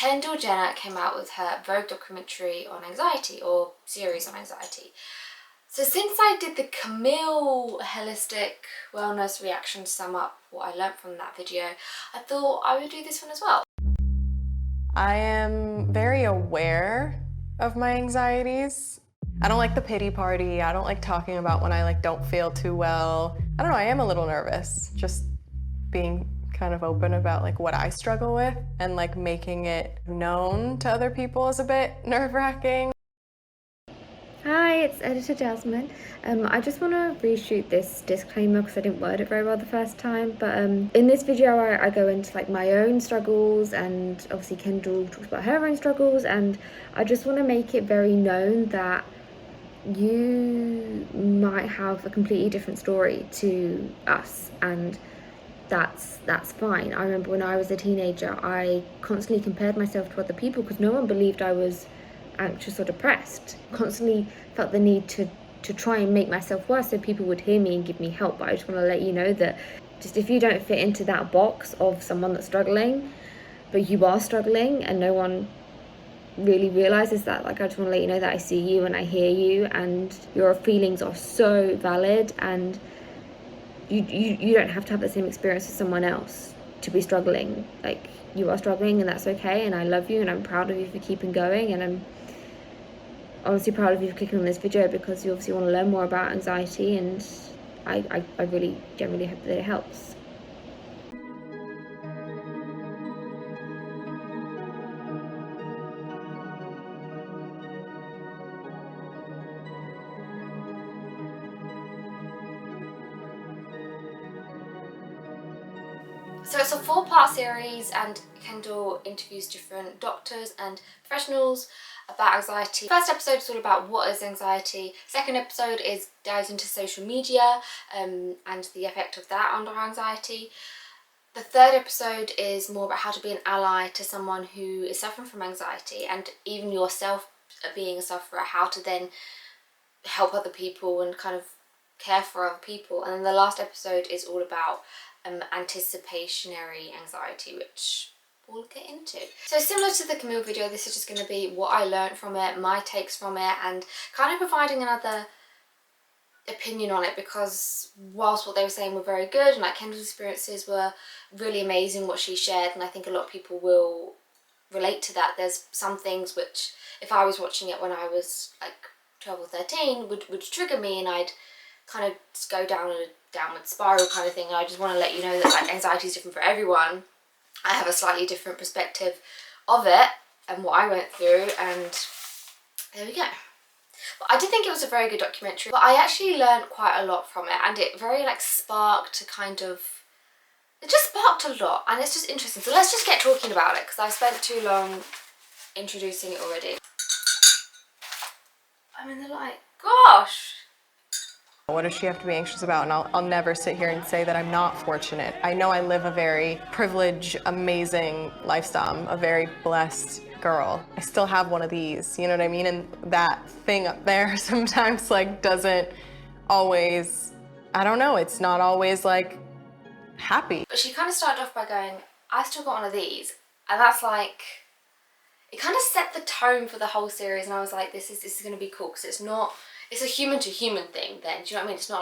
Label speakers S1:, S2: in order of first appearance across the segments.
S1: Kendall Jenner came out with her Vogue documentary on anxiety, or series on anxiety. So since I did the Camille holistic wellness reaction to sum up what I learnt from that video, I thought I would do this one as well.
S2: I am very aware of my anxieties. I don't like the pity party. I don't like talking about when I don't feel too well. I don't know, I am a little nervous. Just being kind of open about what I struggle with and making it known to other people is a bit nerve-wracking.
S3: Hi, it's Editor Jasmine. I just want to reshoot this disclaimer because I didn't word it very well the first time, but in this video I go into my own struggles, and obviously Kendall talks about her own struggles, and I just want to make it very known that you might have a completely different story to us, and that's fine. I remember when I was a teenager, I constantly compared myself to other people because no one believed I was anxious or depressed. Constantly felt the need to try and make myself worse so people would hear me and give me help. But I just want to let you know that just if you don't fit into that box of someone that's struggling, but you are struggling and no one really realizes that, I just want to let you know that I see you and I hear you, and your feelings are so valid, and you don't have to have the same experience as someone else to be struggling. You are struggling, and that's okay, and I love you, and I'm proud of you for keeping going, and I'm honestly proud of you for clicking on this video because you obviously want to learn more about anxiety, and I really genuinely hope that it helps.
S1: So it's a 4-part series, and Kendall interviews different doctors and professionals about anxiety. First episode is all about what is anxiety. Second episode dives into social media and the effect of that on our anxiety. The third episode is more about how to be an ally to someone who is suffering from anxiety, and even yourself being a sufferer, how to then help other people and kind of care for other people. And then the last episode is all about anticipatory anxiety, which we'll get into. So similar to the Camille video, this is just going to be what I learned from it, my takes from it, and kind of providing another opinion on it, because whilst what they were saying were very good, and Kendall's experiences were really amazing, what she shared, and I think a lot of people will relate to that, there's some things which, if I was watching it when I was 12 or 13, would trigger me, and I'd kind of just go down a downward spiral kind of thing. And I just want to let you know that anxiety is different for everyone. I have a slightly different perspective of it and what I went through, and there we go. But I did think it was a very good documentary, but I actually learned quite a lot from it, and it very sparked it just sparked a lot, and it's just interesting. So let's just get talking about it because I spent too long introducing it already. I'm in the light. Gosh!
S2: What does she have to be anxious about? And I'll never sit here and say that I'm not fortunate. I know I live a very privileged, amazing lifestyle. I'm a very blessed girl. I still have one of these, you know what I mean? And that thing up there sometimes doesn't always, I don't know, it's not always happy.
S1: But she kind of started off by going, I still got one of these. And that's it kind of set the tone for the whole series, and I was like, this is going to be cool, because it's a human to human thing then, do you know what I mean? It's not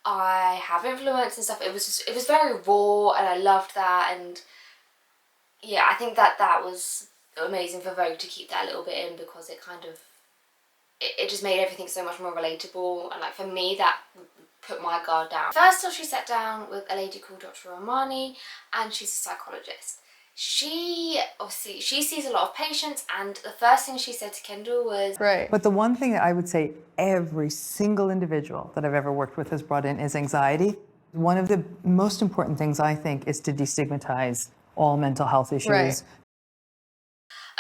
S1: I have influence and stuff. It was very raw, and I loved that, and yeah, I think that was amazing for Vogue to keep that a little bit in, because it kind of, it just made everything so much more relatable, and for me that put my guard down. First off, she sat down with a lady called Dr. Romani, and she's a psychologist. She sees a lot of patients, and the first thing she said to Kendall was...
S4: Right. But the one thing that I would say every single individual that I've ever worked with has brought in is anxiety. One of the most important things, I think, is to destigmatize all mental health issues.
S2: Right.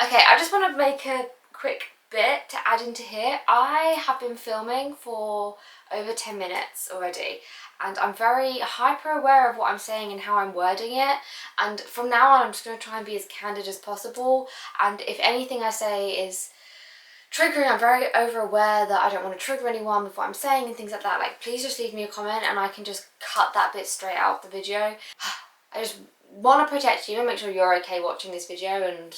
S1: Okay, I just want to make a quick bit to add into here. I have been filming for over 10 minutes already, and I'm very hyper aware of what I'm saying and how I'm wording it, and from now on I'm just going to try and be as candid as possible, and if anything I say is triggering, I'm very over aware that I don't want to trigger anyone with what I'm saying and things like that. Please just leave me a comment and I can just cut that bit straight out of the video. I just want to protect you and make sure you're okay watching this video, and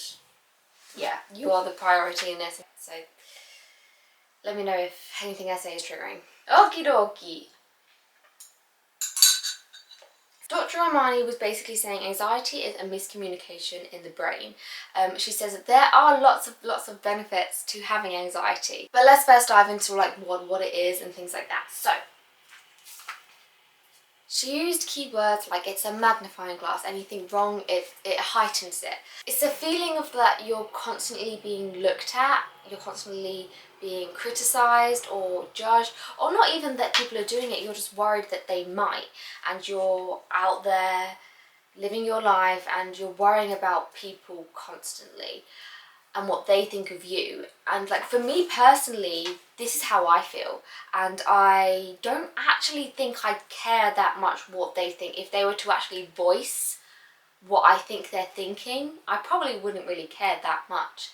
S1: yeah, you are the priority in this. So let me know if anything I say is triggering. Okie dokie. Dr. Armani was basically saying anxiety is a miscommunication in the brain. She says that there are lots of benefits to having anxiety. But let's first dive into like what it is and things like that. So she used keywords like it's a magnifying glass, anything wrong, it heightens it. It's a feeling of that you're constantly being looked at, you're constantly being criticised or judged, or not even that people are doing it, you're just worried that they might, and you're out there living your life and you're worrying about people constantly and what they think of you. And like for me personally, this is how I feel, and I don't actually think I care that much what they think. If they were to actually voice what I think they're thinking, I probably wouldn't really care that much.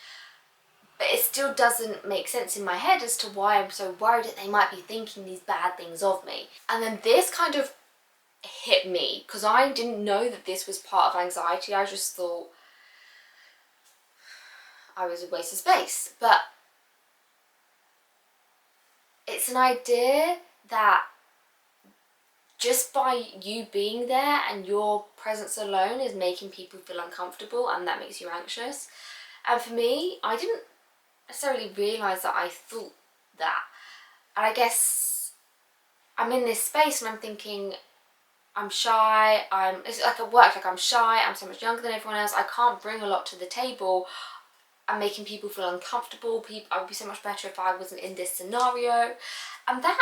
S1: But it still doesn't make sense in my head as to why I'm so worried that they might be thinking these bad things of me. And then this kind of hit me, because I didn't know that this was part of anxiety. I just thought I was a waste of space. But it's an idea that just by you being there and your presence alone is making people feel uncomfortable, and that makes you anxious. And for me, I didn't necessarily realise that I thought that. And I guess I'm in this space and I'm thinking, I'm shy, it's like at work, like I'm shy, I'm so much younger than everyone else, I can't bring a lot to the table, I'm making people feel uncomfortable, I would be so much better if I wasn't in this scenario. And that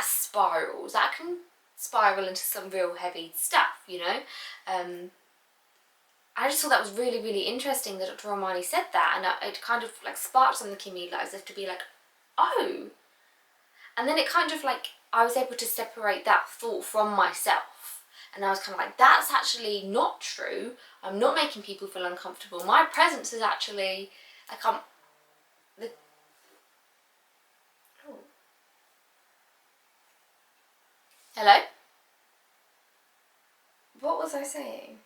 S1: spirals, that can spiral into some real heavy stuff, you know. I just thought that was really, really interesting that Dr. Armani said that, and it kind of like sparked something in me, like as if to be like, oh. And then it kind of like, I was able to separate that thought from myself. And I was kind of like, that's actually not true. I'm not making people feel uncomfortable. My presence is actually, like Hello? What was I saying?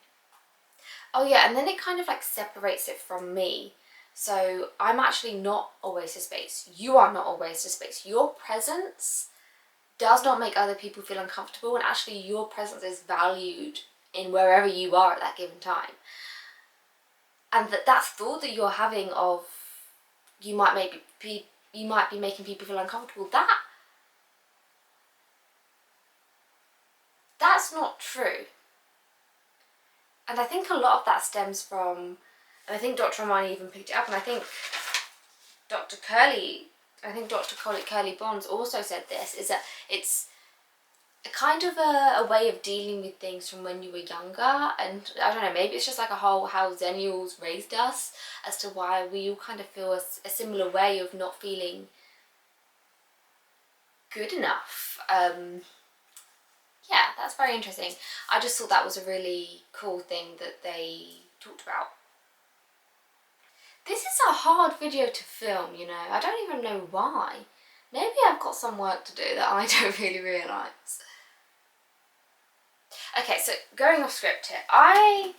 S1: Oh yeah, and then it kind of like separates it from me. So I'm actually not a waste of space. You are not a waste of space. Your presence does not make other people feel uncomfortable, and actually your presence is valued in wherever you are at that given time. And that thought that you're having of you might be making people feel uncomfortable, that's not true. And I think a lot of that stems from, and I think Dr. Armani even picked it up, and I think Dr. Curly Bonds also said this, is that it's a kind of a way of dealing with things from when you were younger. And I don't know, maybe it's just like how Zennials raised us, as to why we all kind of feel a similar way of not feeling good enough. Yeah, that's very interesting. I just thought that was a really cool thing that they talked about. This is a hard video to film, you know. I don't even know why. Maybe I've got some work to do that I don't really realise. Okay, so going off script here. I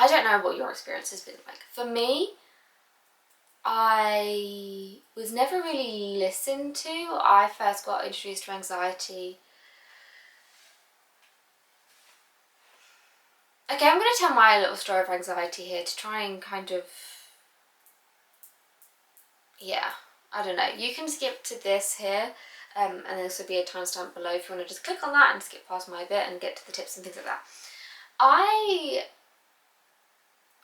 S1: don't know what your experience has been like. For me, I was never really listened to. I first got introduced to anxiety. Okay, I'm going to tell my little story of anxiety here to try and kind of, yeah, I don't know. You can skip to this here, and this will be a timestamp below if you want to just click on that and skip past my bit and get to the tips and things like that. I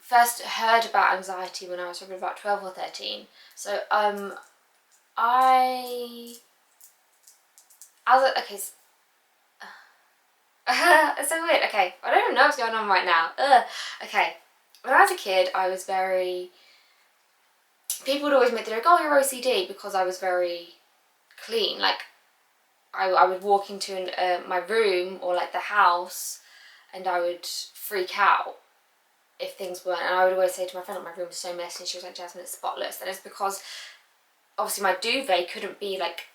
S1: first heard about anxiety when I was probably about 12 or 13. So it's so weird. Okay, I don't even know what's going on right now. Okay, when I was a kid, I was very, people would always make the joke, oh, you're OCD, because I was very clean. Like I would walk into my room or like the house, and I would freak out if things weren't, and I would always say to my friend, like, my room is so messy, and she was like, Jasmine, it's spotless. And it's because obviously my duvet couldn't be like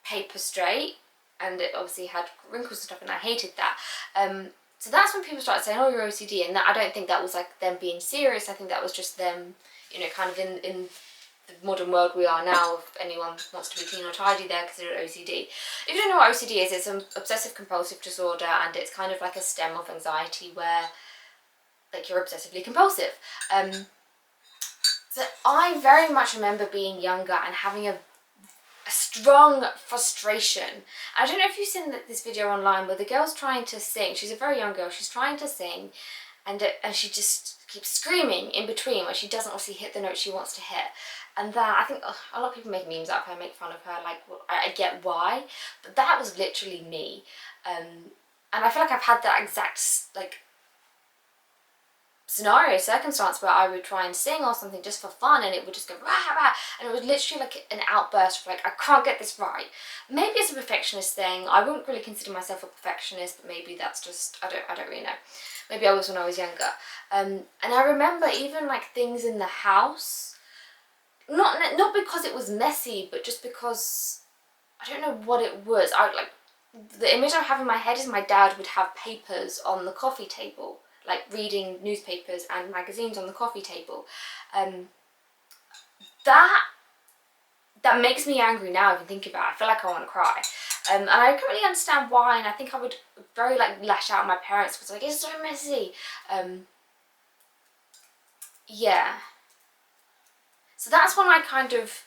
S1: paper straight, and it obviously had wrinkles and stuff, and I hated that. So that's when people started saying, oh, you're OCD, and that, I don't think that was like them being serious. I think that was just them, you know, kind of in the modern world we are now, if anyone wants to be clean or tidy, they're considered OCD. If you don't know what OCD is, it's an obsessive compulsive disorder, and it's kind of like a stem of anxiety where like you're obsessively compulsive. So I very much remember being younger and having a strong frustration. I don't know if you've seen this video online where the girl's trying to sing. She's a very young girl. She's trying to sing, and she just keeps screaming in between where she doesn't obviously hit the note she wants to hit. And that, I think a lot of people make memes out of her, make fun of her, like, well, I get why, but that was literally me. And I feel like I've had that exact like circumstance where I would try and sing or something just for fun, and it would just go rah rah, and it was literally like an outburst of like, I can't get this right. Maybe it's a perfectionist thing. I wouldn't really consider myself a perfectionist, but maybe that's just, I don't really know. Maybe I was when I was younger. And I remember even like things in the house, not because it was messy, but just because I don't know what it was. The image I have in my head is my dad would have papers on the coffee table, like reading newspapers and magazines on the coffee table. That makes me angry now even thinking about it. I feel like I want to cry. And I can't really understand why, and I think I would very like lash out at my parents because like, it's so messy. Yeah. So that's when I kind of,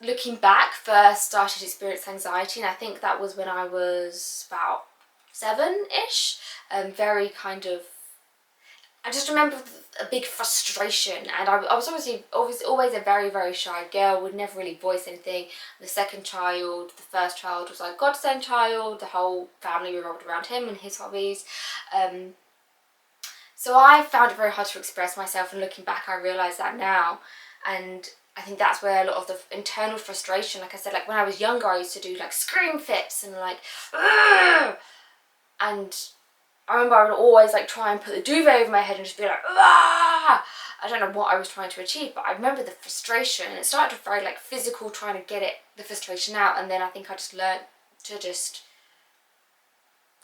S1: looking back, first started to experience anxiety, and I think that was when I was about 7-ish. Very kind of, I just remember a big frustration, and I was obviously always a very, very shy girl, would never really voice anything. The second child, the first child was like godsend child, the whole family revolved around him and his hobbies. So I found it very hard to express myself, and looking back I realise that now, and I think that's where a lot of the internal frustration, like I said, like when I was younger I used to do like scream fits and like Ugh! And I remember I would always like try and put the duvet over my head and just be like ah! I don't know what I was trying to achieve, but I remember the frustration, and it started to very like physical, trying to get the frustration out, and then I think I just learnt to just,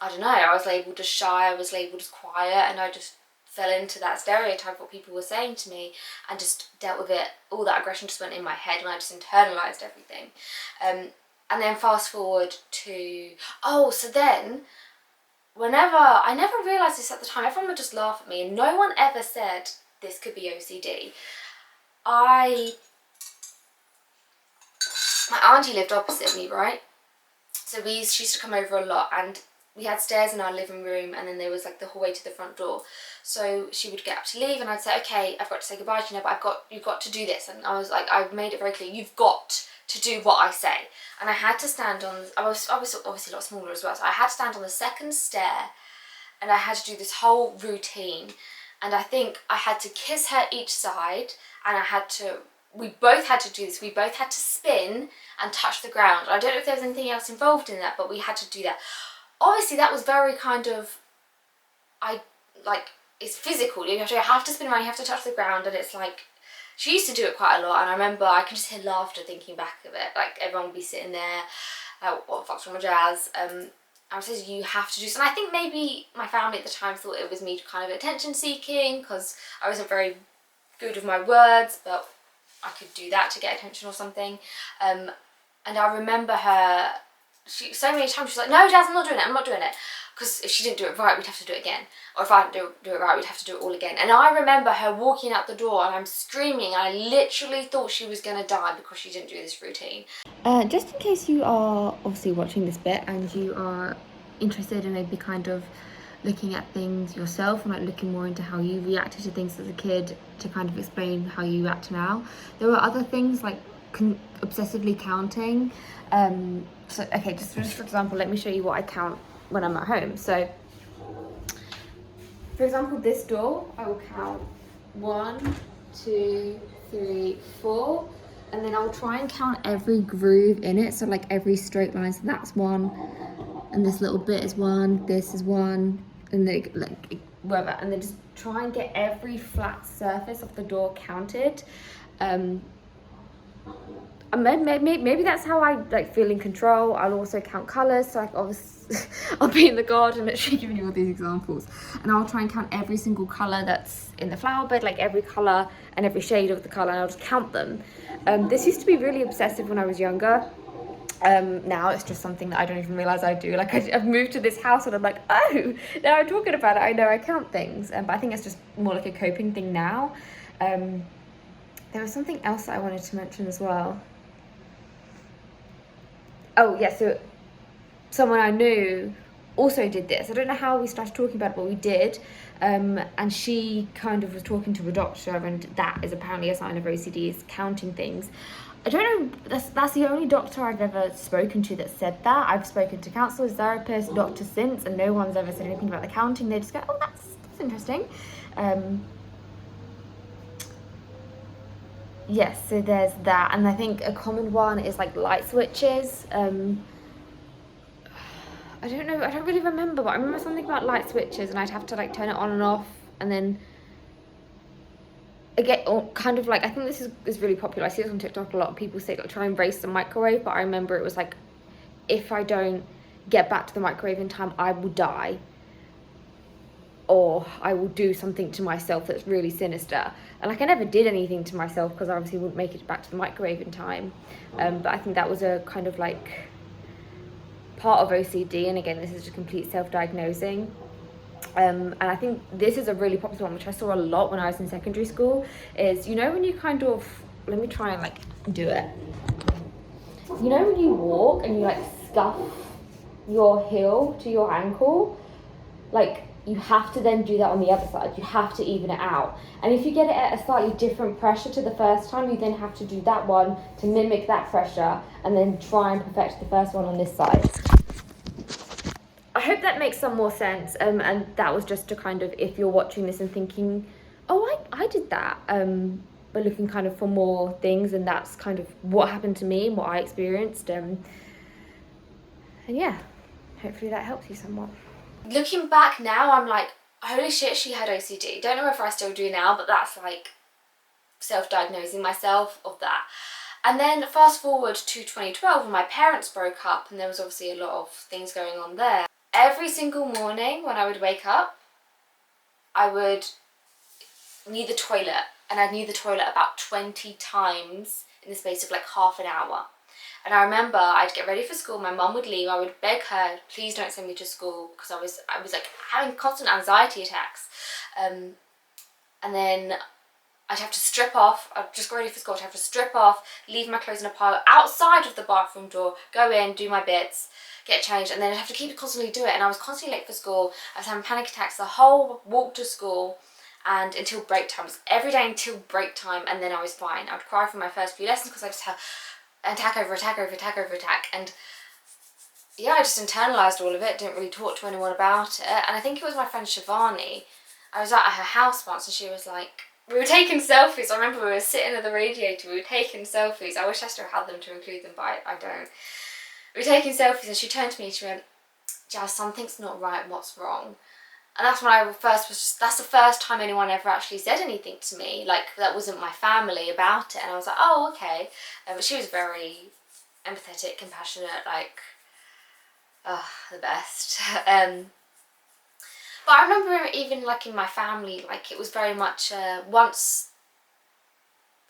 S1: I don't know, I was labelled as shy, I was labelled as quiet, and I just fell into that stereotype of what people were saying to me and just dealt with it. All that aggression just went in my head and I just internalised everything. And then fast forward to, so then I never realised this at the time, everyone would just laugh at me, and no one ever said this could be OCD. My auntie lived opposite me, right? So she used to come over a lot, and we had stairs in our living room, and then there was like the hallway to the front door. So she would get up to leave, and I'd say, okay, I've got to say goodbye to you now, but you've got to do this. And I was like, I made it very clear, you've got to do what I say. And I had to stand on, I was obviously a lot smaller as well, so I had to stand on the second stair, and I had to do this whole routine. And I think I had to kiss her each side, and we both had to do this. We both had to spin and touch the ground. I don't know if there was anything else involved in that, but we had to do that. Obviously that was very kind of, it's physical. You have to spin around, you have to touch the ground, and it's like, she used to do it quite a lot, and I remember I could just hear laughter thinking back of it. Like everyone would be sitting there, what the fuck's wrong with Jazz? I said, you have to do this. And I think maybe my family at the time thought it was me kind of attention seeking because I wasn't very good with my words, but I could do that to get attention or something. And I remember her, so many times she's like, no Jazz, I'm not doing it. Because if she didn't do it right, we'd have to do it again. Or if I didn't do it right, we'd have to do it all again. And I remember her walking out the door and I'm screaming. And I literally thought she was going to die because she didn't do this routine.
S3: Just in case you are obviously watching this bit and you are interested in maybe kind of looking at things yourself and like looking more into how you reacted to things as a kid to kind of explain how you react now. There are other things like obsessively counting. So okay, just for example, let me show you what I count when I'm at home. So for example, this door, I will count 1, 2, 3, 4, and then I'll try and count every groove in it. So like every straight line, so that's 1, and this little bit is 1, this is 1, and then like whatever, and then just try and get every flat surface of the door counted. maybe that's how I like feel in control. I'll also count colours, so like obviously I'll be in the garden literally giving you all these examples, and I'll try and count every single colour that's in the flower bed, like every colour and every shade of the colour, and I'll just count them. This used to be really obsessive when I was younger. Now it's just something that I don't even realise I do. Like I've moved to this house and I'm like, oh, now I'm talking about it, I know I count things. But I think it's just more like a coping thing now. There was something else that I wanted to mention as well. Oh yeah, so someone I knew also did this. I don't know how we started talking about it, but we did. And she kind of was talking to a doctor, and that is apparently a sign of OCD, is counting things. I don't know, that's the only doctor I've ever spoken to that said that. I've spoken to counsellors, therapists, doctors since, and no one's ever said anything about the counting. They just go, oh, that's interesting. Yes, so there's that. And I think a common one is like light switches. I don't know, I don't really remember, but I remember something about light switches, and I'd have to like turn it on and off, and then again, or kind of like, I think this is really popular. I see this on TikTok a lot. Of people say like try and race the microwave, but I remember it was like, if I don't get back to the microwave in time, I will die, or I will do something to myself that's really sinister. And like I never did anything to myself because I obviously wouldn't make it back to the microwave in time. But I think that was a kind of like part of OCD, and again, this is just complete self-diagnosing. And I think this is a really popular one, which I saw a lot when I was in secondary school, is, you know, when you kind of, let me try and like do it. You know when you walk and you like scuff your heel to your ankle, like you have to then do that on the other side. You have to even it out. And if you get it at a slightly different pressure to the first time, you then have to do that one to mimic that pressure, and then try and perfect the first one on this side. I hope that makes some more sense, and that was just to kind of, if you're watching this and thinking, oh, I did that, but looking kind of for more things, and that's kind of what happened to me and what I experienced, and yeah, hopefully that helps you somewhat.
S1: Looking back now, I'm like, holy shit, she had OCD. Don't know if I still do now, but that's like self-diagnosing myself of that. And then fast forward to 2012 when my parents broke up, and there was obviously a lot of things going on there. Every single morning when I would wake up, I would need the toilet, and I'd need the toilet about 20 times in the space of like half an hour. And I remember I'd get ready for school, my mum would leave, I would beg her, please don't send me to school, because I was like having constant anxiety attacks. And then I'd have to strip off, I'd just go ready for school, I'd have to strip off, leave my clothes in a pile outside of the bathroom door, go in, do my bits, get changed, and then I'd have to keep constantly do it. And I was constantly late for school. I was having panic attacks the whole walk to school and until break time. It was every day until break time, and then I was fine. I would cry for my first few lessons because I just had attack over attack over attack over attack. And yeah, I just internalised all of it, didn't really talk to anyone about it. And I think it was my friend Shivani. I was at her house once and she was like, we were taking selfies. I remember we were sitting at the radiator, we were taking selfies. I wish I still had them to include them, but I don't. We were taking selfies and she turned to me and she went, Jazz, something's not right, what's wrong? And that's when I first was just, that's the first time anyone ever actually said anything to me, like that wasn't my family, about it. And I was like, oh, okay. But she was very empathetic, compassionate, like, the best. But I remember even like in my family, like it was very much once,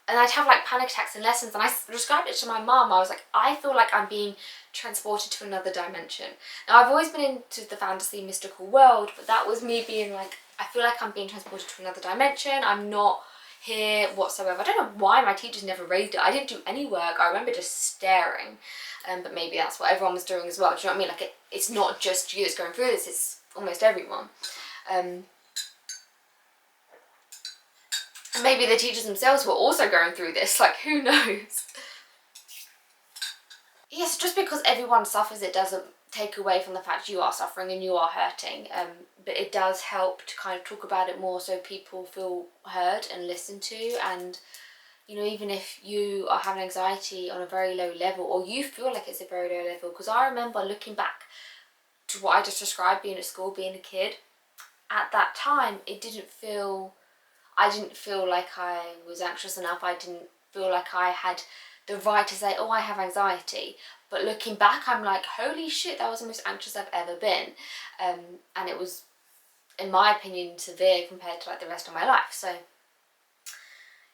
S1: and I'd have like panic attacks in lessons, and I described it to my mum. I was like, I feel like I'm being transported to another dimension. Now I've always been into the fantasy mystical world, but that was me being like, I feel like I'm being transported to another dimension. I'm not here whatsoever. I don't know why my teachers never raised it. I didn't do any work. I remember just staring, but maybe that's what everyone was doing as well. Do you know what I mean? Like it's not just you that's going through this, it's almost everyone. And maybe the teachers themselves were also going through this, like who knows? Yes, just because everyone suffers, it doesn't take away from the fact you are suffering and you are hurting, but it does help to kind of talk about it more so people feel heard and listened to. And you know, even if you are having anxiety on a very low level, or you feel like it's a very low level, because I remember looking back to what I just described, being at school, being a kid, at that time I didn't feel like I was anxious enough. I didn't feel like I had the right to say, oh, I have anxiety. But looking back, I'm like, holy shit, that was the most anxious I've ever been. And it was, in my opinion, severe compared to like the rest of my life. So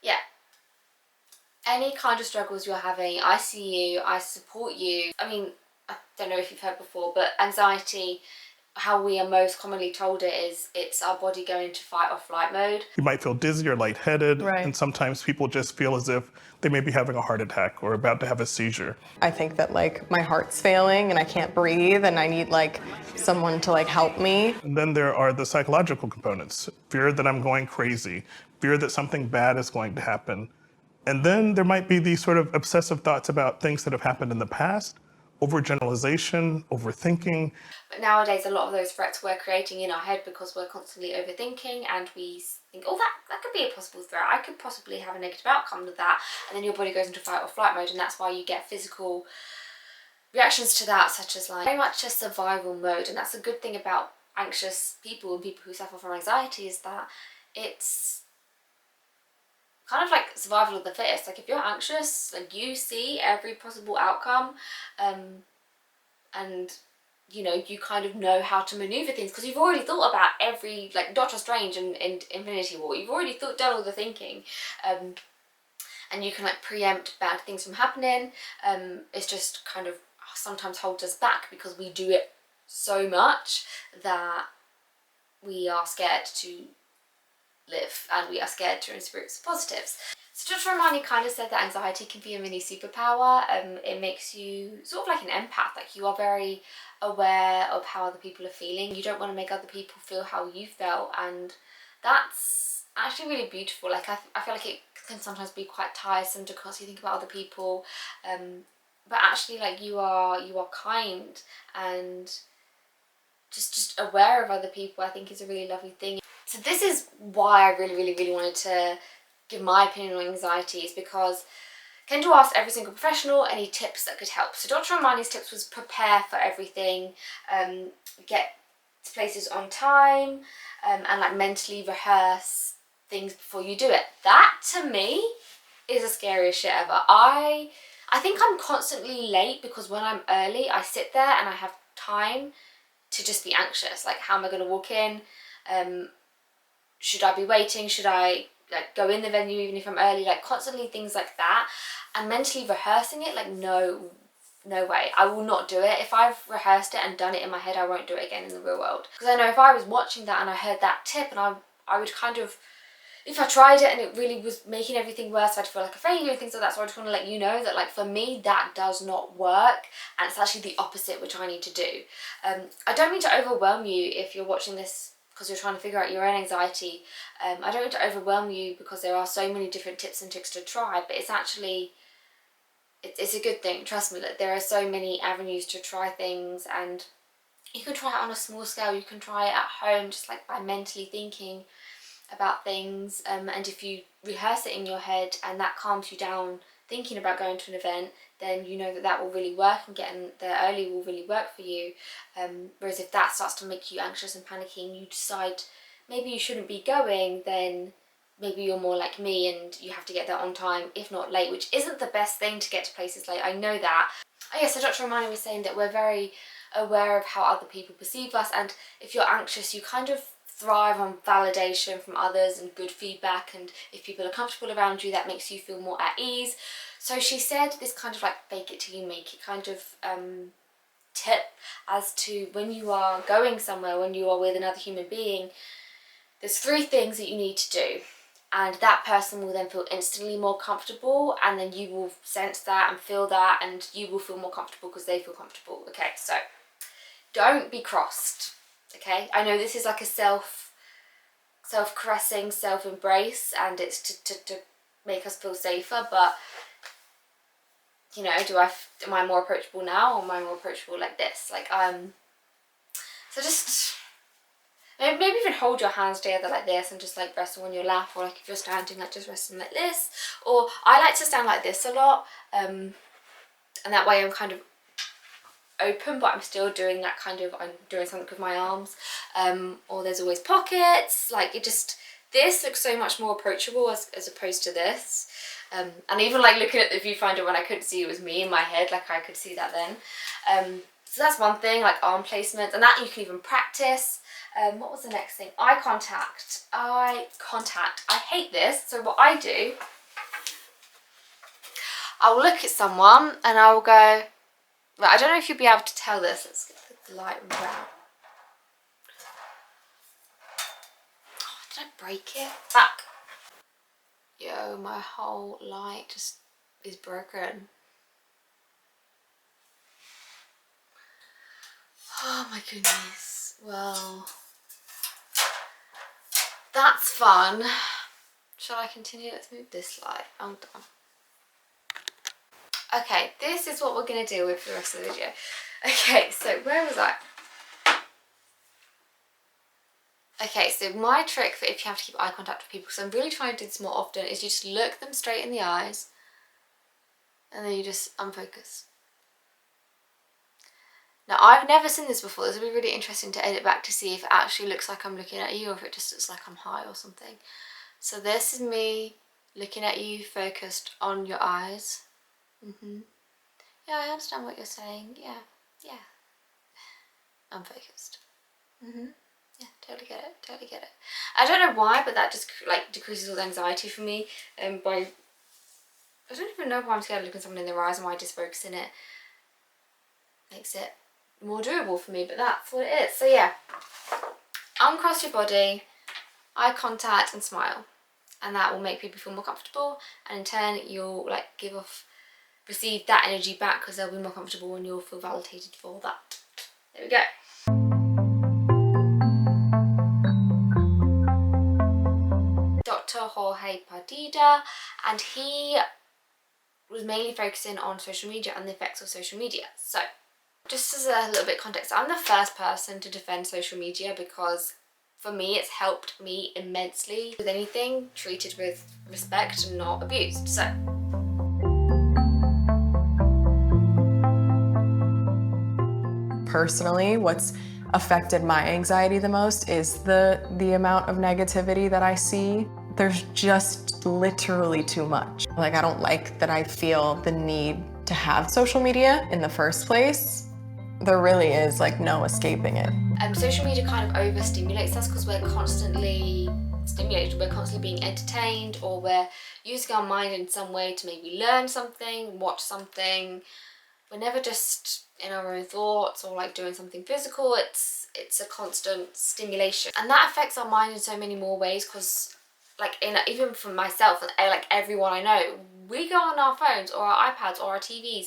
S1: yeah, any kind of struggles you're having, I see you, I support you. I mean, I don't know if you've heard before, but anxiety, how we are most commonly told it is it's our body going into fight or flight mode.
S5: You might feel dizzy or lightheaded,
S2: Right.
S5: and sometimes people just feel as if they may be having a heart attack or about to have a seizure.
S2: I think that like my heart's failing and I can't breathe and I need like someone to like help me.
S5: And then there are the psychological components: fear that I'm going crazy, fear that something bad is going to happen. And then there might be these sort of obsessive thoughts about things that have happened in the past, overgeneralization, overthinking.
S1: But nowadays, a lot of those threats we're creating in our head because we're constantly overthinking, and we think, oh, that could be a possible threat. I could possibly have a negative outcome to that. And then your body goes into fight or flight mode, and that's why you get physical reactions to that, such as like very much a survival mode. And that's a good thing about anxious people and people who suffer from anxiety, is that it's kind of like survival of the fittest. Like if you're anxious, like you see every possible outcome, and you know, you kind of know how to maneuver things because you've already thought about every, like Doctor Strange and Infinity War, you've already done all the thinking, and you can like preempt bad things from happening. It's just kind of sometimes holds us back because we do it so much that we are scared to live and we are scared to experience positives. So Dr. Romani kind of said that anxiety can be a mini superpower. It makes you sort of like an empath, like you are very aware of how other people are feeling. You don't want to make other people feel how you felt, and that's actually really beautiful. Like I feel like it can sometimes be quite tiresome to constantly think about other people, but actually like you are kind and just aware of other people, I think is a really lovely thing. So this is why I really wanted to give my opinion on anxiety, is because Kendall asked every single professional any tips that could help. So Dr. Romani's tips was prepare for everything, get to places on time, and like mentally rehearse things before you do it. That to me is the scariest shit ever. I think I'm constantly late because when I'm early I sit there and I have time to just be anxious. Like, how am I going to walk in? Should I be waiting? Should I like go in the venue even if I'm early? Like constantly things like that, and mentally rehearsing it, like no way, I will not do it. If I've rehearsed it and done it in my head, I won't do it again in the real world. Because I know if I was watching that and I heard that tip, and I would kind of, if I tried it and it really was making everything worse, I'd feel like a failure and things like that. So I just want to let you know that like for me that does not work, and it's actually the opposite which I need to do. I don't mean to overwhelm you if you're watching this because you're trying to figure out your own anxiety. I don't want to overwhelm you because there are so many different tips and tricks to try, but it's actually, it's a good thing. Trust me, like there are so many avenues to try things, and you can try it on a small scale. You can try it at home just like by mentally thinking about things, and if you rehearse it in your head and that calms you down thinking about going to an event, then you know that that will really work, and getting there early will really work for you. Whereas if that starts to make you anxious and panicky and you decide maybe you shouldn't be going, then maybe you're more like me and you have to get there on time, if not late, which isn't the best thing to get to places late. I know that. Oh yeah, so Dr. Romani was saying that we're very aware of how other people perceive us, and if you're anxious, you kind of thrive on validation from others and good feedback, and if people are comfortable around you, that makes you feel more at ease. So she said this kind of like fake it till you make it kind of tip as to when you are going somewhere, when you are with another human being, there's 3 things that you need to do, and that person will then feel instantly more comfortable, and then you will sense that and feel that, and you will feel more comfortable because they feel comfortable. Okay, so don't be crossed. Okay, I know this is like a self-caressing, self-embrace, and it's to make us feel safer, but you know, am I more approachable now, or am I more approachable like this? Like so just maybe even hold your hands together like this and just like rest them on your lap, or like if you're standing, like just rest them like this. Or I like to stand like this a lot, and that way I'm kind of open, but I'm still doing that kind of, I'm doing something with my arms, or there's always pockets. Like it just This looks so much more approachable as opposed to this. And even like looking at the viewfinder when I couldn't see it was me in my head, like I could see that then. So that's one thing, like arm placement, and that you can even practice. What was the next thing? Eye contact. Eye contact. I hate this. So what I do, I'll look at someone and I'll go, right, I don't know if you'll be able to tell this. Let's get the light around. Oh, did I break it? Fuck. Yo, my whole light just is broken. Oh my goodness. Well, that's fun. Shall I continue? Let's move this light. I'm done. Okay, this is what we're going to deal with for the rest of the video. Okay, so where was I? Okay, so my trick for if you have to keep eye contact with people, because I'm really trying to do this more often, is you just look them straight in the eyes and then you just unfocus. Now, I've never seen this before. This will be really interesting to edit back to see if it actually looks like I'm looking at you or if it just looks like I'm high or something. So this is me looking at you, focused on your eyes. Yeah, I understand what you're saying. Yeah. I'm focused. Yeah, totally get it. Totally get it. I don't know why, but that just like decreases all the anxiety for me. I don't even know why I'm scared of looking someone in their eyes and why just focusing it makes it more doable for me, but that's what it is. So yeah, uncross your body, eye contact and smile, and that will make people feel more comfortable, and in turn you'll like receive that energy back because they'll be more comfortable and you'll feel validated for that. There we go. Dr. Jorge Pardida, and he was mainly focusing on social media and the effects of social media. So just as a little bit of context, I'm the first person to defend social media because for me it's helped me immensely with anything treated with respect and not abused. So
S2: Personally, what's affected my anxiety the most is the amount of negativity that I see. There's just literally too much. Like, I don't like that I feel the need to have social media in the first place. There really is like no escaping it.
S1: Social media kind of overstimulates us because we're constantly stimulated, we're constantly being entertained, or we're using our mind in some way to maybe learn something, watch something. We're never just in our own thoughts or like doing something physical. It's a constant stimulation, and that affects our mind in so many more ways because like even for myself and like everyone I know, we go on our phones or our iPads or our TVs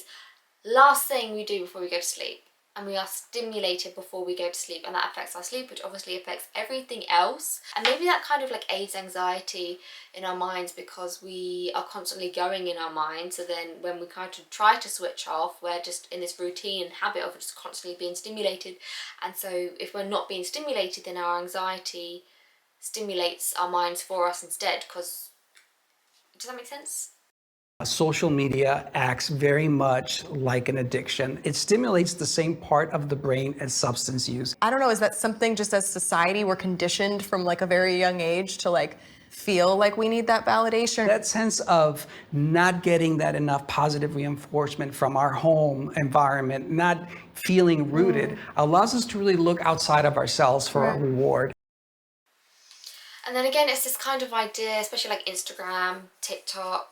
S1: last thing we do before we go to sleep, and we are stimulated before we go to sleep, and that affects our sleep, which obviously affects everything else. And maybe that kind of like aids anxiety in our minds because we are constantly going in our mind. So then when we kind of try to switch off, we're just in this routine and habit of just constantly being stimulated. And so if we're not being stimulated, then our anxiety stimulates our minds for us instead. Because does that make sense?
S6: Social media acts very much like an addiction. It stimulates the same part of the brain as substance use.
S2: I don't know, is that something just as society we're conditioned from like a very young age to like feel like we need that validation?
S6: That sense of not getting that enough positive reinforcement from our home environment, not feeling rooted, allows us to really look outside of ourselves for a reward.
S1: And then again, it's this kind of idea, especially like Instagram, TikTok,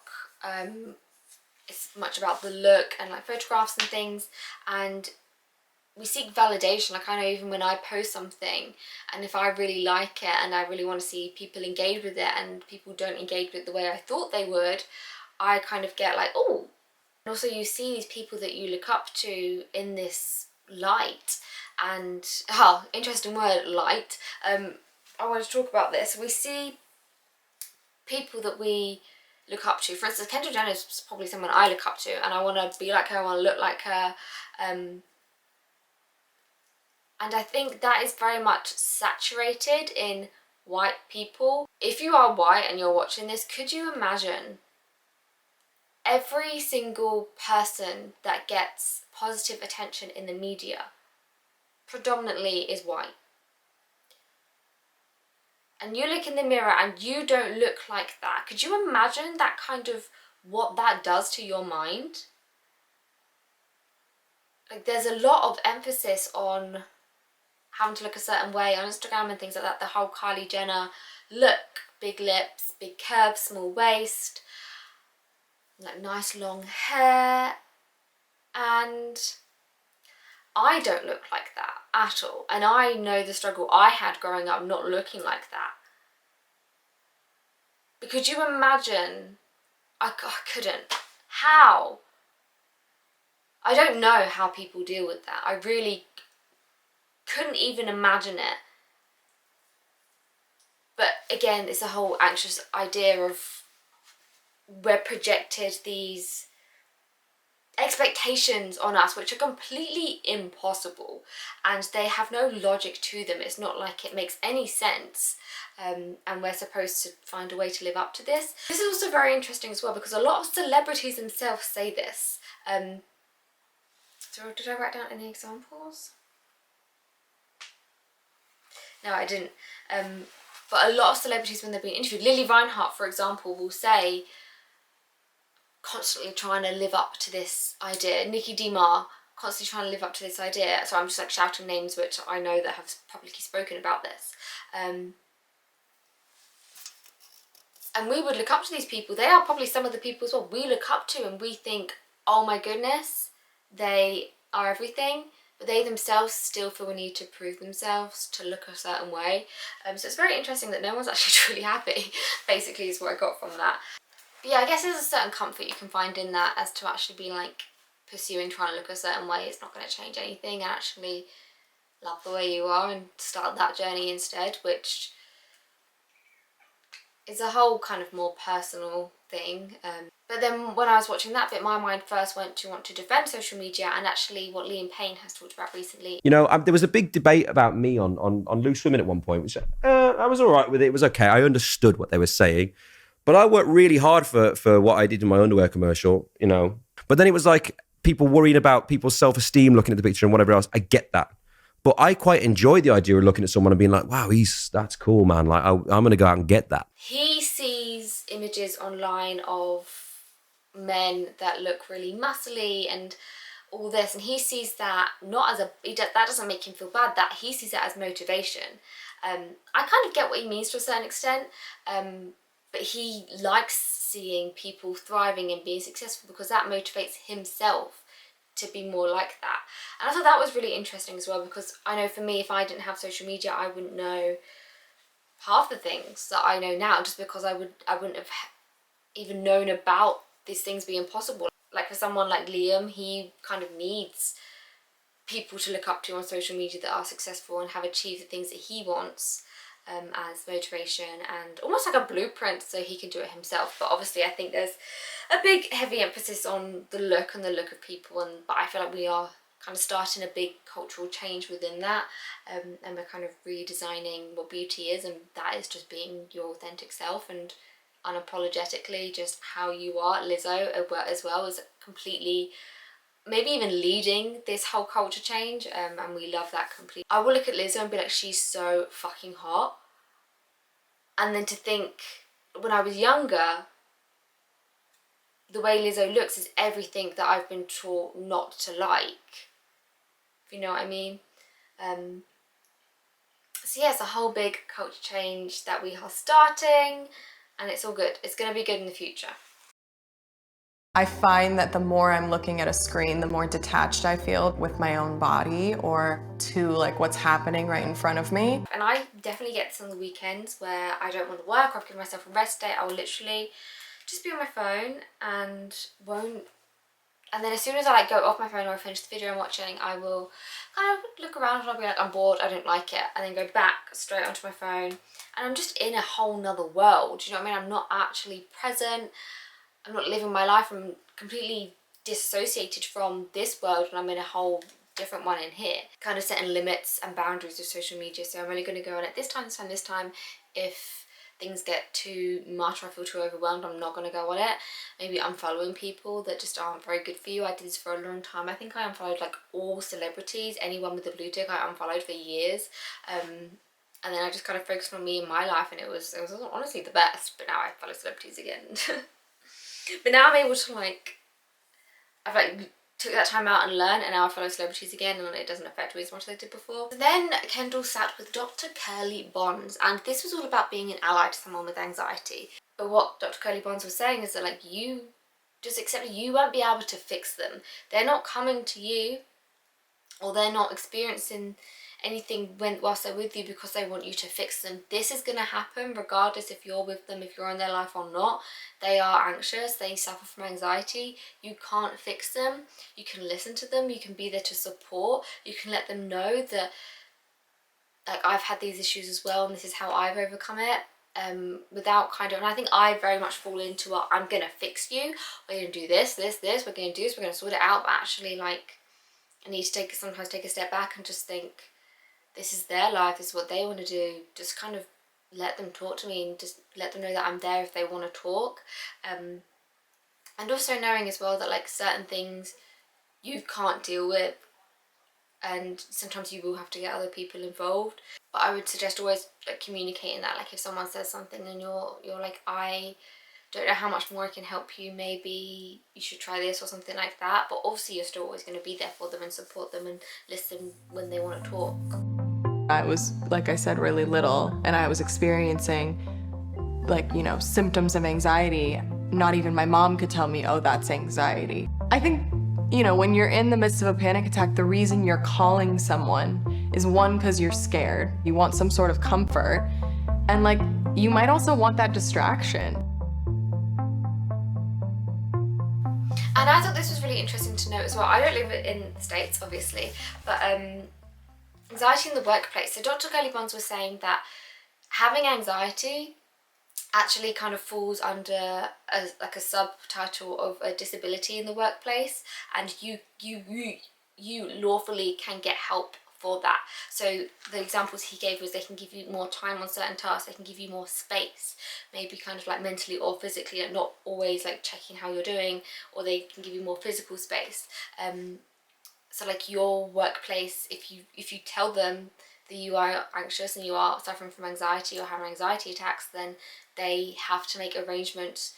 S1: it's much about the look and like photographs and things, and we seek validation. Like I know even when I post something and if I really like it and I really want to see people engage with it and people don't engage with it the way I thought they would, I kind of get like, oh. And also you see these people that you look up to in this light, and interesting word, light. I want to talk about this. We see people that we look up to. For instance, Kendall Jenner is probably someone I look up to, and I want to be like her, I want to look like her. And I think that is very much saturated in white people. If you are white and you're watching this, could you imagine every single person that gets positive attention in the media predominantly is white? and you look in the mirror and you don't look like that, could you imagine that kind of what that does to your mind? Like, there's a lot of emphasis on having to look a certain way on Instagram and things like that. The whole Kylie Jenner look, big lips, big curves, small waist, like nice long hair, and I don't look like that at all. And I know the struggle I had growing up not looking like that. But could you imagine? I couldn't. How? I don't know how people deal with that. I really couldn't even imagine it. But again, it's a whole anxious idea of we're projected these expectations on us which are completely impossible, and they have no logic to them. It's not like it makes any sense, and we're supposed to find a way to live up to this. This is also very interesting as well, because a lot of celebrities themselves say this. So did I write down any examples? No, I didn't. But a lot of celebrities, when they're being interviewed, Lily Reinhart, for example, will say, constantly trying to live up to this idea. Nikki DiMar, constantly trying to live up to this idea. So I'm just like shouting names which I know that have publicly spoken about this. And we would look up to these people. They are probably some of the people as well we look up to, and we think, oh my goodness, they are everything. But they themselves still feel a need to prove themselves, to look a certain way. So it's very interesting that no one's actually truly happy, basically, is what I got from that. But yeah, I guess there's a certain comfort you can find in that, as to actually be like pursuing trying to look a certain way. It's not going to change anything, and actually love the way you are and start that journey instead, which is a whole kind of more personal thing. But then when I was watching that bit, my mind first went to want to defend social media, and actually what ℒ𝑒𝑒𝑛 has talked about recently.
S7: You know, there was a big debate about me on Loose Women at one point, which I was all right with it. It was okay. I understood what they were saying. But I worked really hard for what I did in my underwear commercial, you know. But then it was like people worrying about people's self-esteem looking at the picture and whatever else. I get that. But I quite enjoy the idea of looking at someone and being like, wow, that's cool, man. Like, I'm going to go out and get that.
S1: He sees images online of men that look really muscly and all this, and he sees that not as that doesn't make him feel bad, that he sees that as motivation. I kind of get what he means to a certain extent, but he likes seeing people thriving and being successful because that motivates himself to be more like that. And I thought that was really interesting as well, because I know for me, if I didn't have social media, I wouldn't know half the things that I know now, just because I wouldn't have even known about these things being possible. Like for someone like Liam, he kind of needs people to look up to on social media that are successful and have achieved the things that he wants, as motivation and almost like a blueprint so he can do it himself. But obviously I think there's a big heavy emphasis on the look and the look of people, but I feel like we are kind of starting a big cultural change within that, and we're kind of redesigning what beauty is, and that is just being your authentic self and unapologetically just how you are. Lizzo as well is completely, maybe even leading this whole culture change, and we love that completely. I will look at Lizzo and be like, she's so fucking hot, and then to think when I was younger, the way Lizzo looks is everything that I've been taught not to like, if you know what I mean. So yeah, it's a whole big culture change that we are starting, and it's all good. It's going to be good in the future.
S2: I find that the more I'm looking at a screen, the more detached I feel with my own body or to like what's happening right in front of me.
S1: And I definitely get this on the weekends where I don't want to work or I've given myself a rest day. I will literally just be on my phone and then as soon as I like go off my phone or I finish the video I'm watching, I will kind of look around and I'll be like, I'm bored, I don't like it, and then go back straight onto my phone, and I'm just in a whole nother world. You know what I mean? I'm not actually present. I'm not living my life. I'm completely disassociated from this world, and I'm in a whole different one in here. Kind of setting limits and boundaries with social media. So I'm only going to go on it this time. If things get too much or I feel too overwhelmed, I'm not going to go on it. Maybe unfollowing people that just aren't very good for you. I did this for a long time. I think I unfollowed like all celebrities. Anyone with a blue tick I unfollowed for years. And then I just kind of focused on me and my life, and it was honestly the best. But now I follow celebrities again. But now I'm able to like, I've like took that time out and learned, and now I follow celebrities again, and it doesn't affect me as much as I did before. Then Kendall sat with Dr. Curly Bonds, and this was all about being an ally to someone with anxiety. But what Dr. Curly Bonds was saying is that like, you just accept you won't be able to fix them. They're not coming to you, or they're not experiencing anything whilst they're with you because they want you to fix them. This is going to happen regardless if you're with them, if you're in their life or not. They are anxious, they suffer from anxiety. You can't fix them. You can listen to them, you can be there to support, you can let them know that like, I've had these issues as well and this is how I've overcome it. Without kind of, and I think I very much fall into I'm gonna fix you, we're gonna do this, we're gonna do this, we're gonna sort it out. But actually, like, I need to sometimes take a step back and just think, this is their life, this is what they want to do. Just kind of let them talk to me and just let them know that I'm there if they want to talk. And also knowing as well that like certain things you can't deal with, and sometimes you will have to get other people involved. But I would suggest always like communicating that. Like if someone says something and you're like, I don't know how much more I can help you, maybe you should try this or something like that. But obviously you're still always going to be there for them and support them and listen when they want to talk.
S2: I was, like I said, really little, and I was experiencing like, you know, symptoms of anxiety. Not even my mom could tell me, oh, that's anxiety. I think, you know, when you're in the midst of a panic attack, the reason you're calling someone is one, because you're scared. You want some sort of comfort. And like, you might also want that distraction.
S1: And I thought this was really interesting to note as well. I don't live in the States, obviously, but anxiety in the workplace. So Dr. Curly Bonds was saying that having anxiety actually kind of falls under like a subtitle of a disability in the workplace, and you lawfully can get help for that. So the examples he gave was they can give you more time on certain tasks, they can give you more space, maybe kind of like mentally or physically, and not always like checking how you're doing, or they can give you more physical space. So like your workplace, if you tell them that you are anxious and you are suffering from anxiety or having anxiety attacks, then they have to make arrangements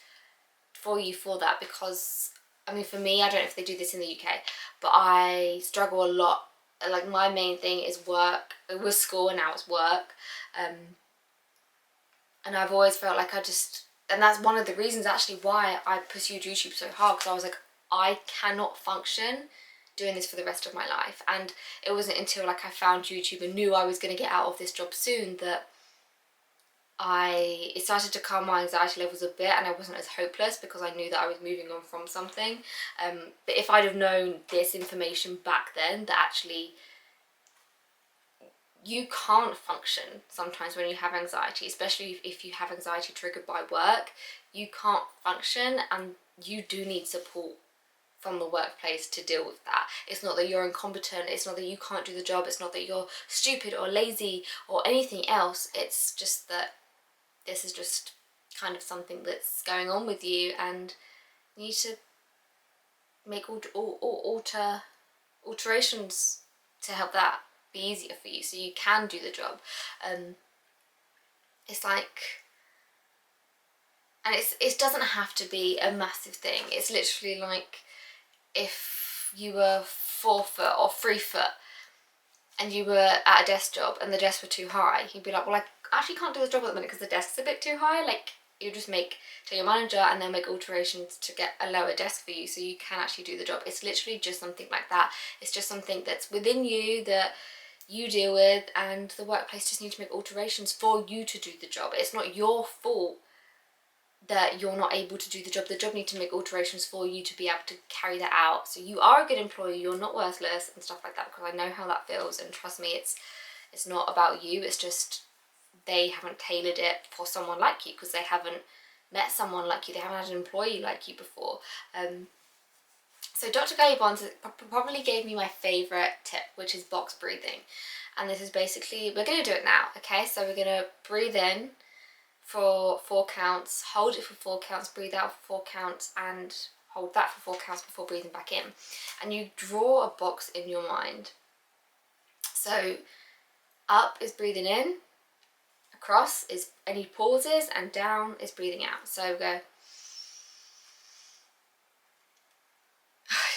S1: for you for that. Because I mean, for me, I don't know if they do this in the UK, but I struggle a lot. Like my main thing is work. It was school and now it's work, and I've always felt like and that's one of the reasons actually why I pursued YouTube so hard, because I was like, I cannot function doing this for the rest of my life. And it wasn't until like I found YouTube and knew I was going to get out of this job soon that it started to calm my anxiety levels a bit, and I wasn't as hopeless because I knew that I was moving on from something. But if I'd have known this information back then, that actually you can't function sometimes when you have anxiety, especially if you have anxiety triggered by work, you can't function, and you do need support from the workplace to deal with that. It's not that you're incompetent, it's not that you can't do the job, it's not that you're stupid or lazy or anything else. It's just that this is just kind of something that's going on with you, and you need to make alterations to help that be easier for you so you can do the job. It's like, and it doesn't have to be a massive thing. It's literally like if you were 4 foot or 3 foot and you were at a desk job and the desks were too high, you'd be like, well, I actually can't do this job at the minute because the desk's a bit too high. Like, you just tell your manager and they'll make alterations to get a lower desk for you so you can actually do the job. It's literally just something like that. It's just something that's within you that you deal with, and the workplace just need to make alterations for you to do the job. It's not your fault that you're not able to do the job. The job need to make alterations for you to be able to carry that out. So you are a good employee, you're not worthless and stuff like that, because I know how that feels, and trust me, it's not about you, it's just they haven't tailored it for someone like you because they haven't met someone like you, they haven't had an employee like you before. So Dr. Curly Bonds probably gave me my favourite tip, which is box breathing. And this is basically, we're going to do it now, okay? So we're going to breathe in for 4 counts, hold it for 4 counts, breathe out for 4 counts, and hold that for 4 counts before breathing back in. And you draw a box in your mind. So up is breathing in, across is any pauses, and down is breathing out. So go.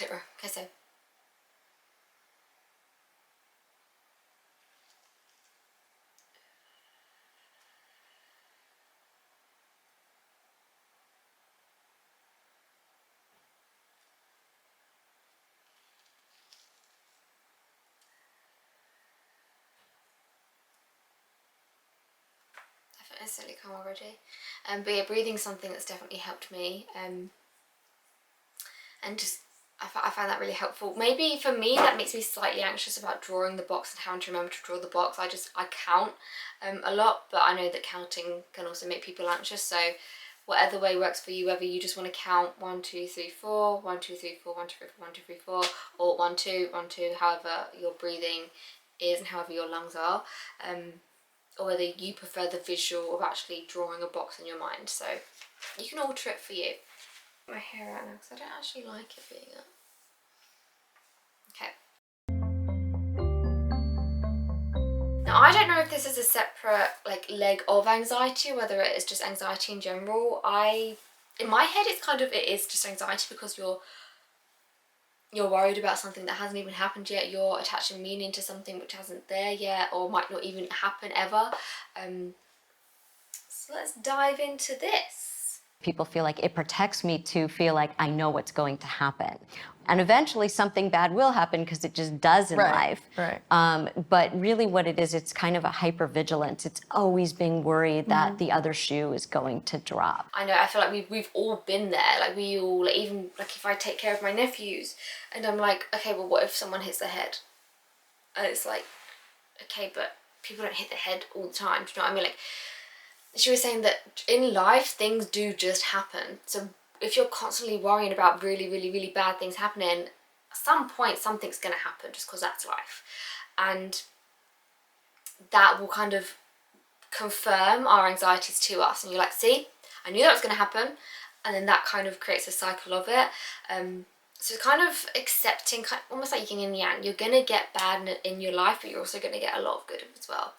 S1: Okay, so. Necessarily calm already, but yeah, breathing's something that's definitely helped me, and just I find that really helpful. Maybe for me that makes me slightly anxious about drawing the box and having to remember to draw the box. I count a lot, but I know that counting can also make people anxious, so whatever way works for you, whether you just want to count 1 2 3 4 1 2 3 4 1 2 3 4 1 2 3 4 or 1 2 1 2, however your breathing is and however your lungs are, or whether you prefer the visual of actually drawing a box in your mind. So you can alter it for you. My hair out now because I don't actually like it being up. Okay. Now I don't know if this is a separate like leg of anxiety, or whether it is just anxiety in general. In my head it is just anxiety because you're worried about something that hasn't even happened yet. You're attaching meaning to something which hasn't there yet, or might not even happen ever. So let's dive into this.
S8: People feel like it protects me to feel like I know what's going to happen. And eventually something bad will happen because it just does in life.
S2: Right.
S8: But really what it is, it's kind of a hypervigilance. It's always being worried that the other shoe is going to drop.
S1: I know, I feel like we've all been there. Like we all, like, even like if I take care of my nephews and I'm like, okay, well what if someone hits their head? And it's like, okay, but people don't hit their head all the time. Do you know what I mean? Like, she was saying that in life things do just happen. So if you're constantly worrying about really, really, really bad things happening, at some point something's going to happen just because that's life. And that will kind of confirm our anxieties to us. And you're like, see, I knew that was going to happen. And then that kind of creates a cycle of it. So kind of accepting, almost like yin and yang. You're going to get bad in your life, but you're also going to get a lot of good as well.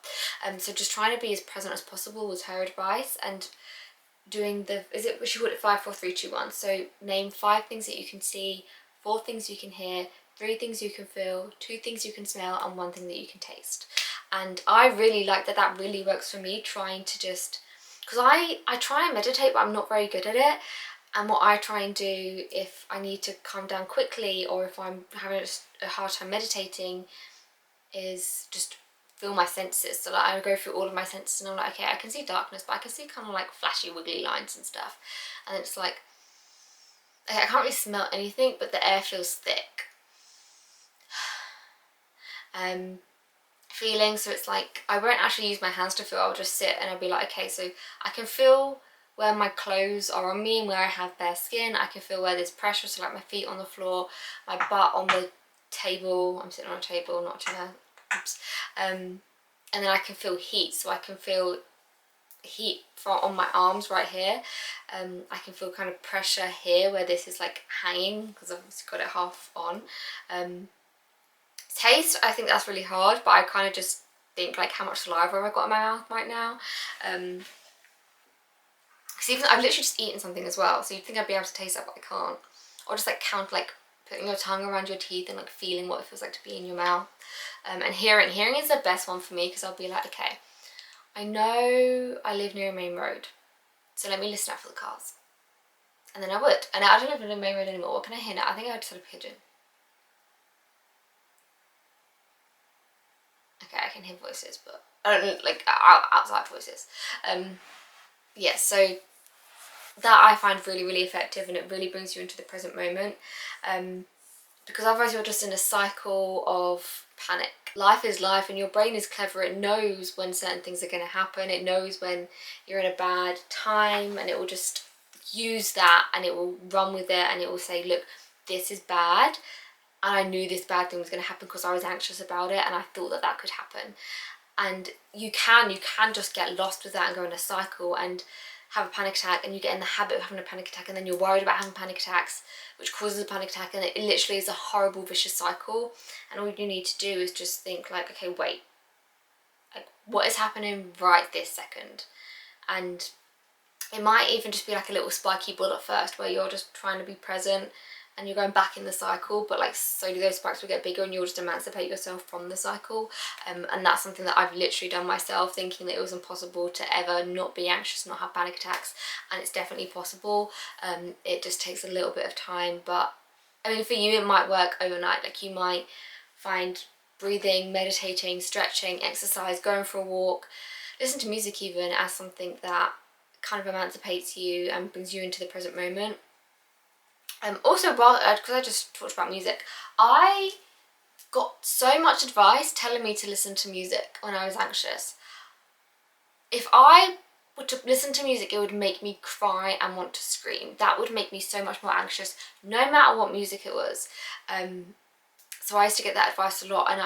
S1: So just trying to be as present as possible was her advice. And doing she called it 5 4 3 2 1. So name 5 things that you can see, 4 things you can hear, 3 things you can feel, 2 things you can smell, and 1 thing that you can taste. And I really like that really works for me, trying to just, because I try and meditate, but I'm not very good at it. And what I try and do if I need to calm down quickly, or if I'm having a hard time meditating, is just feel my senses. So like I go through all of my senses and I'm like, okay, I can see darkness, but I can see kind of like flashy wiggly lines and stuff. And it's like, okay, I can't really smell anything, but the air feels thick. Feeling, so it's like I won't actually use my hands to feel. I'll just sit and I'll be like, okay, so I can feel where my clothes are on me and where I have bare skin. I can feel where there's pressure, so like my feet on the floor, my butt on the table. I'm sitting on a table, not a chair. Oops. And then I can feel heat, so I can feel heat on my arms right here. I can feel kind of pressure here where this is like hanging because I've got it half on. Taste, I think that's really hard, but I kind of just think like how much saliva have I got in my mouth right now. Because even I've literally just eaten something as well, so you'd think I'd be able to taste that, but I can't. Or just like count, like putting your tongue around your teeth and like feeling what it feels like to be in your mouth. And hearing is the best one for me, because I'll be like, okay, I know I live near a main road, so let me listen out for the cars. And then I would. And I don't live near a main road anymore. What can I hear now? I think I just had a pigeon. Okay, I can hear voices, but I don't like outside voices. Yeah, so that I find really, really effective, and it really brings you into the present moment. Because otherwise you're just in a cycle of panic. Life is life, and your brain is clever. It knows when certain things are going to happen. It knows when you're in a bad time, and it will just use that, and it will run with it, and it will say, look, this is bad, and I knew this bad thing was going to happen because I was anxious about it, and I thought that could happen. And you can just get lost with that and go in a cycle and have a panic attack, and you get in the habit of having a panic attack, and then you're worried about having panic attacks, which causes a panic attack, and it literally is a horrible vicious cycle. And all you need to do is just think like, okay, wait, like what is happening right this second. And it might even just be like a little spiky ball at first where you're just trying to be present and you're going back in the cycle, but like slowly those spikes will get bigger and you'll just emancipate yourself from the cycle. And that's something that I've literally done myself, thinking that it was impossible to ever not be anxious, not have panic attacks, and it's definitely possible. It just takes a little bit of time, but I mean for you it might work overnight. Like you might find breathing, meditating, stretching, exercise, going for a walk, listen to music even, as something that kind of emancipates you and brings you into the present moment. Also, because I just talked about music, I got so much advice telling me to listen to music when I was anxious. If I were to listen to music, it would make me cry and want to scream. That would make me so much more anxious, no matter what music it was. So I used to get that advice a lot, and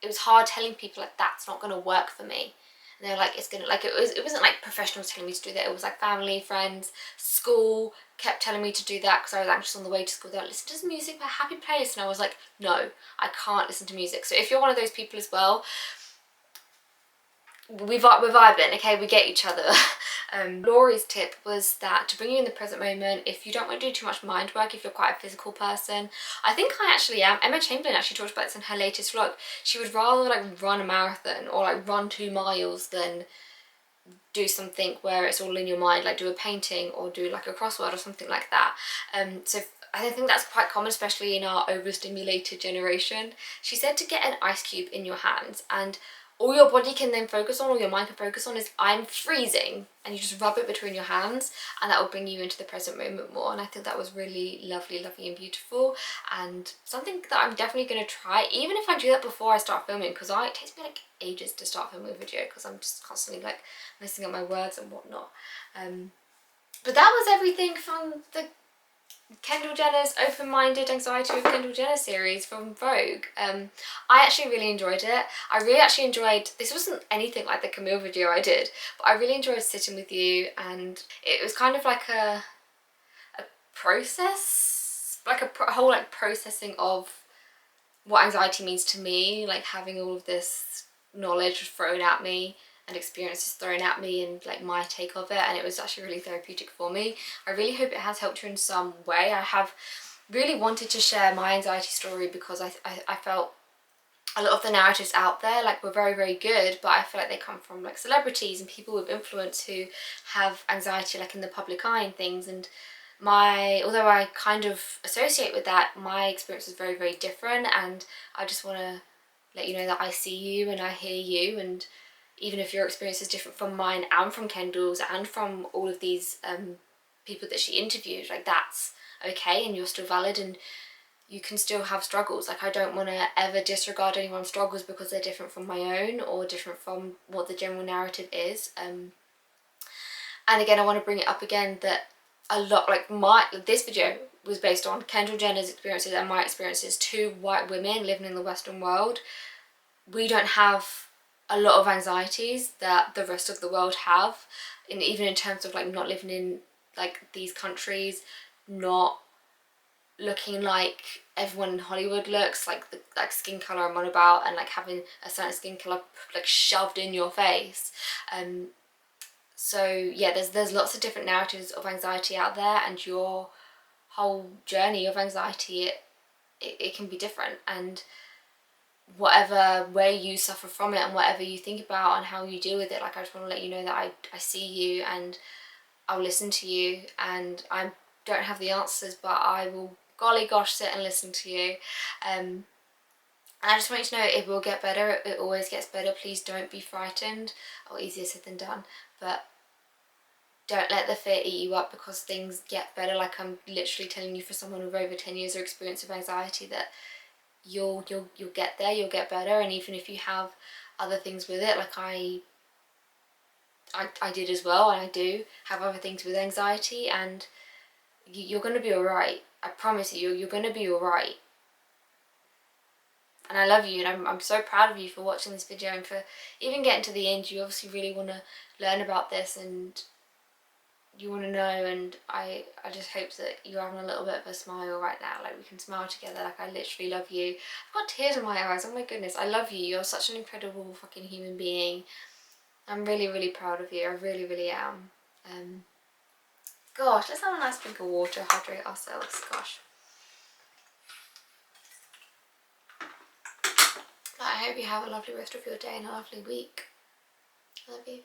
S1: it was hard telling people like that's not going to work for me. And they're like, it's gonna, like, it wasn't like professionals telling me to do that. It was like family, friends, school kept telling me to do that because I was anxious on the way to school. They're like, listen to some music by Happy Place. And I was like, no, I can't listen to music. So if you're one of those people as well, we're vibing, okay, we get each other. Laurie's tip was that to bring you in the present moment, if you don't want to do too much mind work, if you're quite a physical person, I think I actually am. Emma Chamberlain actually talked about this in her latest vlog. She would rather like run a marathon or like run 2 miles than do something where it's all in your mind, like do a painting or do like a crossword or something like that. So I think that's quite common, especially in our overstimulated generation. She said to get an ice cube in your hands, and all your body can then focus on, or your mind can focus on, is I'm freezing, and you just rub it between your hands, and that will bring you into the present moment more. And I think that was really lovely and beautiful, and something that I'm definitely going to try, even if I do that before I start filming, because it takes me like ages to start filming a video because I'm just constantly like messing up my words and whatnot. But that was everything from the Kendall Jenner's Open-Minded Anxiety with Kendall Jenner series from Vogue. I actually really enjoyed it. I really actually enjoyed, this wasn't anything like the Camille video I did, but I really enjoyed sitting with you, and it was kind of like a process, like a whole like processing of what anxiety means to me, like having all of this knowledge thrown at me and experiences thrown at me and like my take of it, and it was actually really therapeutic for me. I really hope it has helped you in some way. I have really wanted to share my anxiety story because I felt a lot of the narratives out there like were very good, but I feel like they come from like celebrities and people with influence who have anxiety like in the public eye and things, and although I kind of associate with that, my experience is very different, and I just want to let you know that I see you and I hear you, and even if your experience is different from mine and from Kendall's and from all of these people that she interviewed, like that's okay, and you're still valid and you can still have struggles. Like I don't want to ever disregard anyone's struggles because they're different from my own or different from what the general narrative is. And again, I want to bring it up again that a lot, like this video was based on Kendall Jenner's experiences and my experiences, 2 white women living in the Western world. We don't have a lot of anxieties that the rest of the world have, and even in terms of like not living in like these countries, not looking like everyone in Hollywood looks, like the like skin color I'm on about, and like having a certain skin color like shoved in your face. So yeah, there's lots of different narratives of anxiety out there, and your whole journey of anxiety it can be different, and whatever way you suffer from it and whatever you think about and how you deal with it, like I just want to let you know that I see you and I'll listen to you, and I don't have the answers, but I will golly gosh sit and listen to you. And I just want you to know it will get better. It always gets better. Please don't be frightened, or easier said than done, but don't let the fear eat you up because things get better. Like I'm literally telling you, for someone with over 10 years of experience of anxiety, that you'll get there, you'll get better. And even if you have other things with it, like I did as well, and I do have other things with anxiety, and you're going to be alright. I promise you're going to be alright. And I love you, and I'm so proud of you for watching this video and for even getting to the end. You obviously really want to learn about this, and you want to know, and I just hope that you're having a little bit of a smile right now, like we can smile together. Like, I literally love you. I've got tears in my eyes, oh my goodness. I love you. You're such an incredible fucking human being. I'm really, really proud of you. I really, really am. Gosh, let's have a nice drink of water, hydrate ourselves. Gosh. But I hope you have a lovely rest of your day and a lovely week. I love you.